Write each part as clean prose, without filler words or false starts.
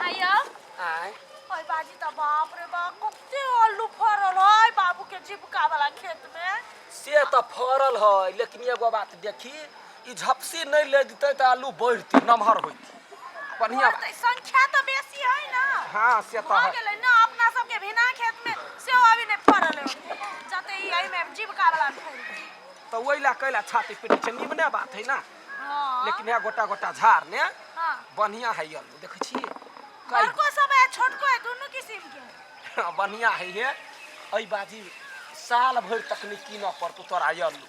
आया आय ओए बाजी त बाप रे बाप कते आलू फरल है बाबू के जीविका वाला खेत में। से तो फरल है, लेकिन एगो बात देखी, ई झपसी नहीं ले देते तो आलू बढ़ती नमहर होती बढ़िया बात। संख्या तो बेसी है ना। हाँ से तो है। गेलै ना अपना सबके भिना खेत में से अभी नहीं फरल है जते ई एहि में जीविका वाला फर तो वही ला कैला छाती पीटी छै, निमने बात है ना। हां लेकिन यहाँ गोटा गोटा झाड़ ने हां बढ़िया है आलू, देखे छी बड़को सब है छोटको है दोनों किस्म के बढ़िया है ये। अई बाजी साल भर तक नहीं कीन पड़तो तोरा आलू।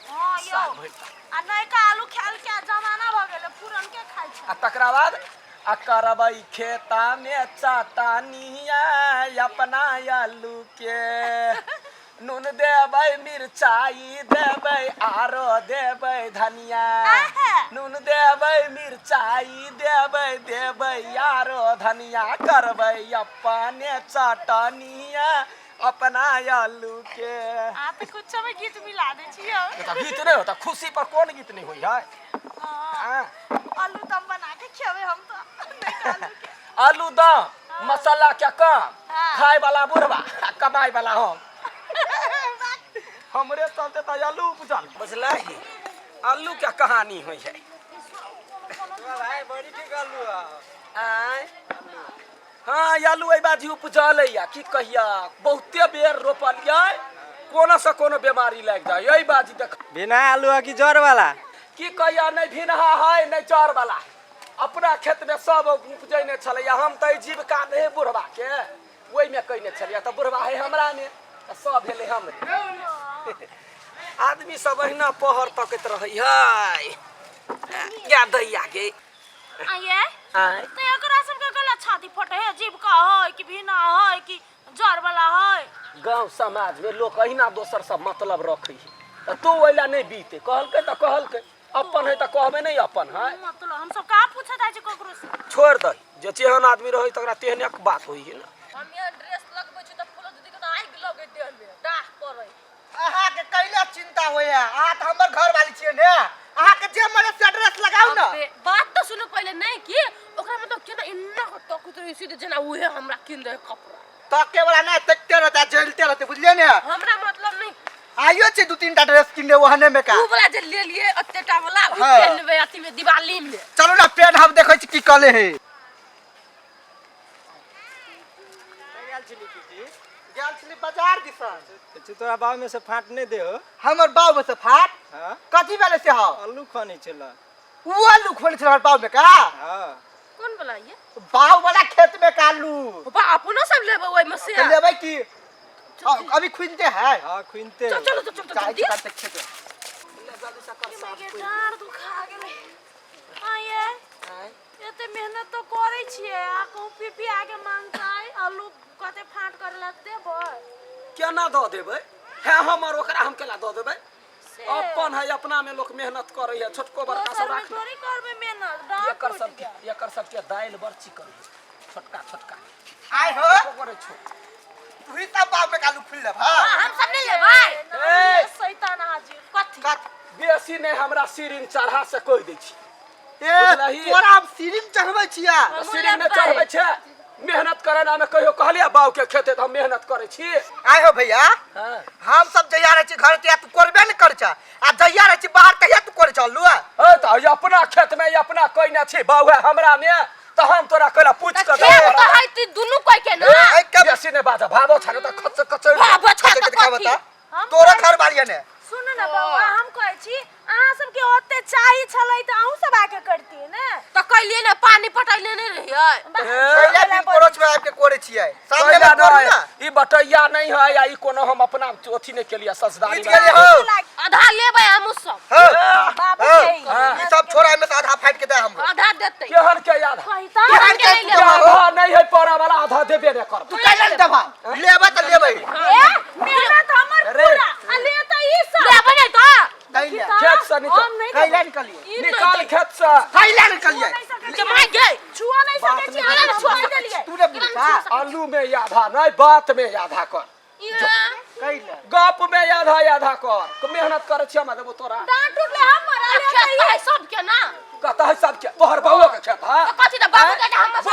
हां यो साल भर तक आ नयका आलू खाल के जमाना भ गेलै पुरन के खाइ छै। आ तकरा बाद करबै खेता में चाटानिया अपना आलू के नून देबै मिरचाई देबै आरो देबै धनिया नून देबै मिरचाई देबै आरो धनिया करबै अपने चटनिया अपना आलू के। आ त कुछ में गीत मिला दे छियो। तो गीत नहीं होता, खुशी पर कौन गीत नहीं होई है। हां आलू दम बना के खेबै हम तो नयका आलू के। आलू दम मसाला क्या कम, खाए वाला बुढ़वा कमाई वाला हम। हमरे चलते तो आलू उपजल बुझला ही। आलू क्या कहानी हुई है भाई बड़ी ठीक आलू आय। हाँ आलू ए बाजी उपजल है की कहिया, बहुते बेर रोपलिए कोनो से कोनो बीमारी लग जाए। यही बाजी देख बिना आलू की जड़ वाला की कहिया, नहीं भिनहा है नहीं चर वाला, अपना खेत में सब उपजने छल। हम तो जीविका नहीं बुढ़वा के वही में कहने छलिए, तो बुढ़वा है हमरा में सब भेले हमरे। आदमी सब अहिना पहर तकत रहे है या दैया गे। आये आय तो एकरा सब के गला छाती फटे है जीविका है कि भिना है कि जड़ वाला है। गांव समाज में लोग अहिना दोसर सब मतलब रखे है, तू वैला नहीं बीते कहलके तो कहलके, अपन है तो कहबे नहीं अपन है। मतलब हम सब का पूछत है ककरो से। छोड़ दे, जे चेहन आदमी रहे तकरा तेहने के बात होई है ना। हम ये ड्रेस लगबै छी त फूल दीदी के त आइ लगे देह में डाह पड़ै। अहा के कैला चिंता होय है। आ त हमर घर वाली छिए ने, अहा के जे मने से ड्रेस लगाउ ना। बात तो सुनो पहले नहीं कि ओकरा मतलब केना इन्ना तो कुछ सीधे जना उहे हमरा किन दे कपड़ा तके वाला ना तकते रहता जलते रहते बुझलिए ने। हमरा मतलब नहीं आइयो छे दू तीन टा ड्रेस किन ले वहने में का। उ वाला जे ले लिए अत्तेटा वाला उ हाँ। पहनबे अथी में दिवाली में। चलो ना पेन हम देखै छी की कले है। गेल छली बाजार दिसन। तोरा बाव में से फाट नहीं दे हो। हमर बाव में से फाट हाँ कथी वाले से हो आलू खानी चला। वो आलू खोल छल हमर बाव में का। हाँ कौन वाला ये बाव वाला खेत में का आलू बा अपनो सब लेबे ओइ में से। तो लेबै की अभी खुनते है। हाँ खुनते चलो चलो चलो चाय जल्दी के बात खेत के डार दुखा गेलै। आये एते मेहनत तो करै छियै आ कहूं पीपी आगे मांगतै आलू कते फाट करला देबै केना दऽ देबै है हमर ओकरा हम केला दऽ देबै। अपन है अपना में लोग मेहनत करे है, छोटको बड़का सब राख ले। थोड़ी करबे मेहनत डार एकर सबके दाइल बरची करे छोटका छोटका आय हो करे छोट तू ही तब बाव में का आलू खुल ले। हां हम सब नहीं लेबै। ए शैतान हाजिर कथी बेसी नहीं हमरा सिरिन चढ़ा से कह दै छी। ए तोरा हम सिरिंज चढ़बै छिया। सिरिन में चढ़बै छै, मेहनत करे ना में कहियो कहलिया बाव के खेते त हम मेहनत करे छी। आय हो भैया हां हम सब जइया रहे छी घर ते तू करबे न कर छ आ जइया रहे छी बाहर कहिया तू कर चलू। ए त अपना खेत में अपना कहने छी बाव है हमरा में त हम तोरा कहला पूछ के दे। तो है तू दुनु कोई के ना ए कब बेसी नहीं बाजा भाबो छानो त खच खच बाबा छाता दिखा कथी बता तोरा घर वाली ने। सुन ना बाबा हम कहै छी अहाँ सब के ओते चाही छलै त अहू सब आके करती ने त कइले ना पानी पटैले नहीं रहियै। पहले दिन कोरोच में आके कोरे छियै सामने कहला में करू ना। ई बटैया नहीं है या ई कोनो हम अपना अथी नहीं केलिया ससदारी बीत गेले हो। आधा लेबै हम सब बाबू हां ई सब छोरा में से आधा फाइट के दे हम आधा देतै केहन के याद कहि त हम के नहीं लेबै। आधा नहीं है पड़ा वाला आधा देबे नहीं कर। तू कैला न दबा लेबा त लेबै। ए मेहनत हमर पूरा आ ले त ई सब लेबै नहीं त कैला खेत से निकल कैला निकलिए निकाल खेत से कैला निकलिए जमाई गए छुआ नहीं सकै छी हमरा छुआ देलिए तू ने बुझा आलू में आधा नहीं बात में आधा कर कैला गप में आधा कर मेहनत करे छी हम देबो तोरा डांट टूटले हमर आ ले सब के ना कहता है सब के तोहर बाबू के खेत है कथि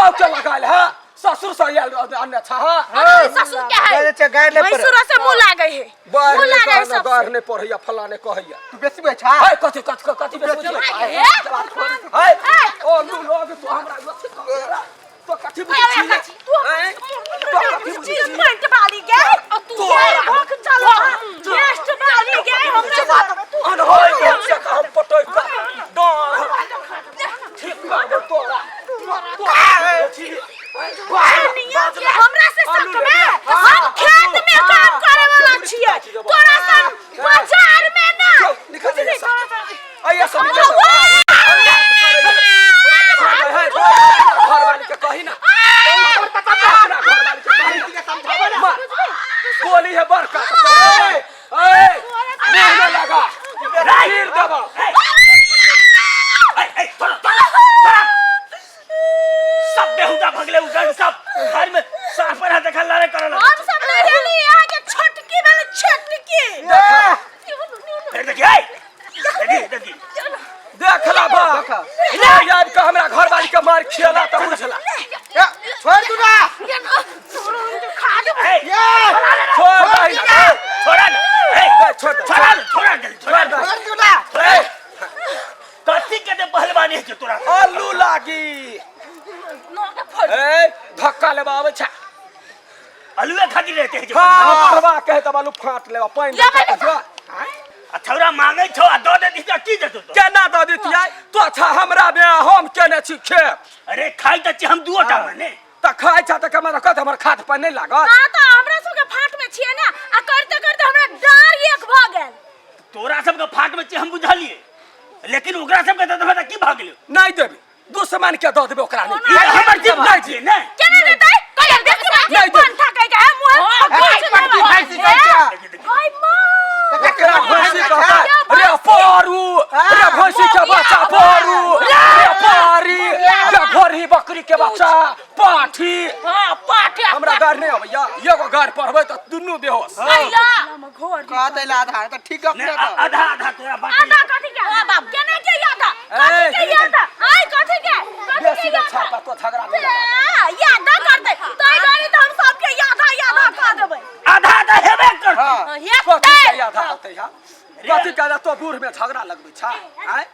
गाँव के लगाल है ससुर से अन्य छा अरे ससुर क्या है गाय ने पर मैसूर से मुंह लागे है मुंह लागे है सब गार ने पढ़ैया फलाने कहैया तू बेसी बैठा हाय कथि बेसी हाय ओ लू लोग तू हमरा लथि कहरा तो कथि बुझी तू चीज पॉइंट वाली गए तू भोक चल नेक्स्ट वाली गए हमने अन होय के हम पटोय का डर ठीक बात तोरा हमरा से शक में हम खेत में काम करे वाला छिए तोरा सन बाजार में ना निकल आइए सब घर वाली के कही ना बोली है बड़का नहीं लगा गिर दबा सब बेहुदा भगले उधर सब घर में साफ पर हाथ खा लारे करला हम सब लड़ेली आगे छटकी वाले छटकी फिर देखिए देखला बा यार का हमरा घर वाली के मार खेला त बुझला छोड़ तू ना खा दे छोड़ भाई छोड़ा ना छोड़ छोड़ तू ना कथी के दे पहलवानी है तोरा आलू लागी नो के फट ए धक्का लेबा आवे छा अलुए खातिर रहते हैं हां करवा कहे त आलू फाट लेबा पानी जो छौरा मांगे छौ आ दो दे दी त की देतो तो केना द दितियै तो अच्छा हमरा में हम केने छी खेत अरे खाई त छी हम दुओटा माने त खाइ छ त कमा कत हमर खाद पर नहीं लागत ना तो हमरा सब के फाट में छिए ना आ करते करते हमरा डार एक भ गेल तोरा सब के फाट में छी हम बुझलिए लेकिन ओकरा सब के त की भाग गेल नहीं देबी दुश्मन के द देबे ओकरा नहीं ये हमर जीव नहीं छी ने केना देतै कहिया देखि नहीं कोन ठकै के मुंह भाई मां एकरा भैंसी कहता रे पारू रे भैंसी के बच्चा पारू रे पारी रे घोड़ी बकरी के बच्चा पाठी हां पाठी हमरा गार नहीं अबैया एगो गार पढ़बै त दुन्नु बेहोश आइया घोर कह देला आधा त ठीक ने अपने तो आधा आधा तोरा बात आधा कथि के बाप केना के याद कथि के याद आई कथि के बेसी के छापा तो झगड़ा नहीं याद करते तै गाड़ी त हम सब के याद कह देबै आधा आधा हेबे कर हां कथि के याद होतै हा कथि के तो बूढ़ में झगड़ा लगबै छा आय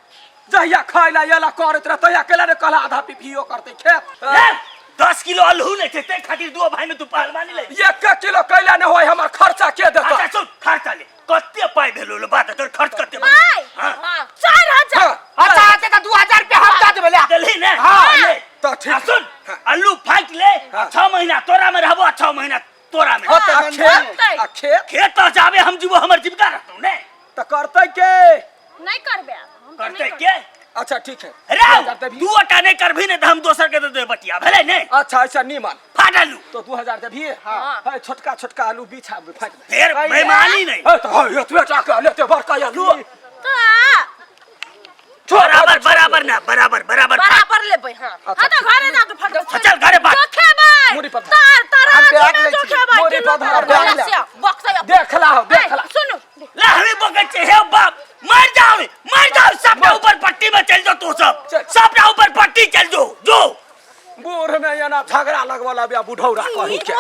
जहिया खाइला येला करत रह तहिया केला ने कहला आधा पिपियो करते खेत 10 किलो आलू नहीं थे ते खातिर दो भाई में तू पहलवानी ले 1 किलो कैला ने होय हमर खर्चा के देता अच्छा सुन खर्चा ले कत्ते पाई भेलो बात तोर खर्च कत्ते भाई हां 4000 अच्छा आते त 2000 रुपया हम द देबे ले दिल्ली ने हां ले तो ठीक सुन आलू फाट ले 6 महीना तोरा में रहबो 6 महीना तोरा में खेत तो जाबे हम जीवो हमर जीविका रहतौ ने तो करते के नहीं करबे हम करते के अच्छा ठीक है रे तू ओटा नहीं करभी ने हम दोसर के दे बटिया भेले ने अच्छा ऐसा नीमन फाट आलू तो 2000 देबी है छोटका छोटका आलू बिछा फाट फिर बेईमानी नहीं है तो है एतबे टाका लेते बड़का आलू बराबर बराबर ना बराबर बराबर लेबै हां हां तो घरे जाके फट चल घरे बात तो खेबै मुड़ी पर तार हम बैग में ले जो छी। खेबै मुड़ी पर धर, बैग ले। बक्सा देखला हो देखला सुनो ला हमें बगल से है बाप मर जाओ सबके ऊपर पट्टी में चल जाओ तू चल। सबके ऊपर पट्टी चल जो बूढ़ में yana झगड़ा लगवाला बिया बुढ़ौरा कहू के